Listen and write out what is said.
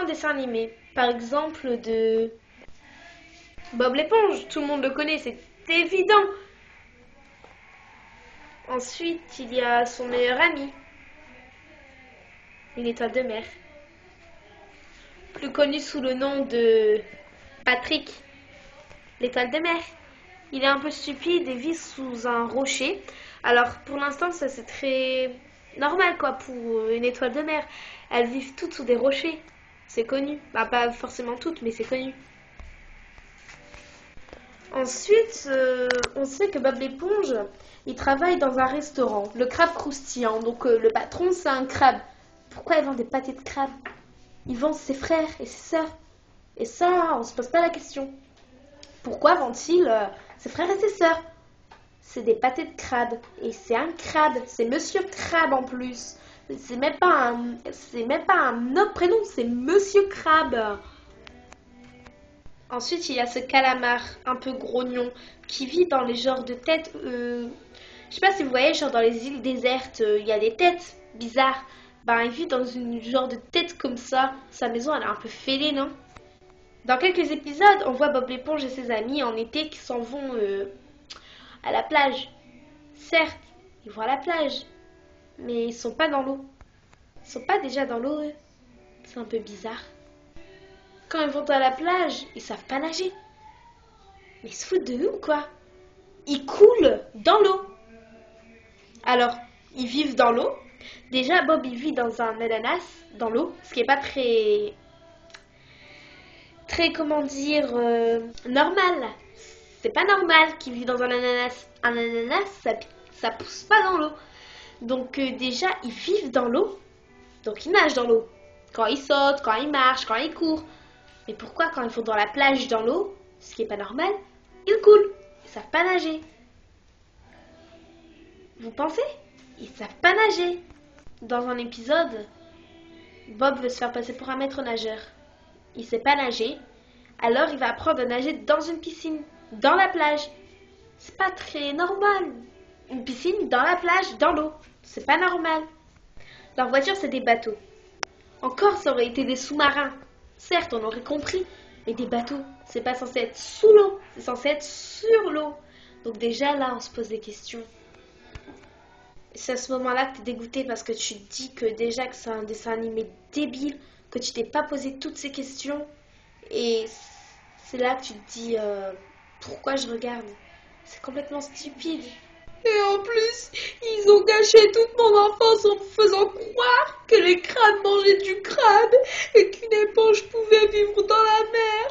différents dessins animés. Par exemple de Bob l'éponge, tout le monde le connaît, c'est évident. Ensuite, il y a son meilleur ami, une étoile de mer, plus connue sous le nom de Patrick, l'étoile de mer. Il est un peu stupide et vit sous un rocher. Alors, pour l'instant, ça c'est très normal quoi pour une étoile de mer. Elles vivent toutes sous des rochers. C'est connu. Bah, pas forcément toutes, mais c'est connu. Ensuite, on sait que Bob l'éponge, il travaille dans un restaurant, le crabe croustillant. Donc, le patron, c'est un crabe. Pourquoi il vend des pâtés de crabe? Il vend ses frères et ses sœurs. Et ça, on se pose pas la question. Pourquoi vend-il ses frères et ses sœurs? C'est des pâtés de crabe. Et c'est un crabe. C'est Monsieur Crabe en plus. C'est même pas un autre prénom, c'est Monsieur Crabe. Ensuite, il y a ce calamar un peu grognon qui vit dans les genres de têtes. Je sais pas si vous voyez, genre dans les îles désertes, il y a des têtes bizarres. Ben, il vit dans une genre de tête comme ça. Sa maison, elle est un peu fêlée, non? Dans quelques épisodes, on voit Bob l'éponge et ses amis en été qui s'en vont à la plage. Certes, ils vont à la plage, mais ils sont pas dans l'eau. Ils sont pas déjà dans l'eau, eux. C'est un peu bizarre. Quand ils vont à la plage, ils savent pas nager. Mais ils se foutent de nous, quoi. Ils coulent dans l'eau. Alors, ils vivent dans l'eau. Déjà, Bob, il vit dans un ananas, dans l'eau, ce qui est pas très, comment dire, normal. C'est pas normal qu'il vit dans un ananas. Un ananas, ça pousse pas dans l'eau. Donc, déjà, ils vivent dans l'eau. Donc, ils nagent dans l'eau. Quand ils sautent, quand ils marchent, quand ils courent. Mais pourquoi quand ils vont dans la plage dans l'eau, ce qui est pas normal, ils coulent. Ils savent pas nager. Vous pensez? Ils savent pas nager. Dans un épisode, Bob veut se faire passer pour un maître nageur. Il sait pas nager, alors il va apprendre à nager dans une piscine, dans la plage. C'est pas très normal. Une piscine dans la plage, dans l'eau. C'est pas normal. Leur voiture, c'est des bateaux. Encore, ça aurait été des sous-marins. Certes, on aurait compris, mais des bateaux, c'est pas censé être sous l'eau, c'est censé être sur l'eau. Donc déjà, là, on se pose des questions. C'est à ce moment-là que t'es dégoûté parce que tu te dis que déjà que c'est un dessin animé débile, que tu t'es pas posé toutes ces questions. Et c'est là que tu te dis pourquoi je regarde. C'est complètement stupide. Et en plus, ils ont gâché toute mon enfance en me faisant croire que les crabes mangeaient du crabe et qu'une éponge pouvait vivre dans la mer.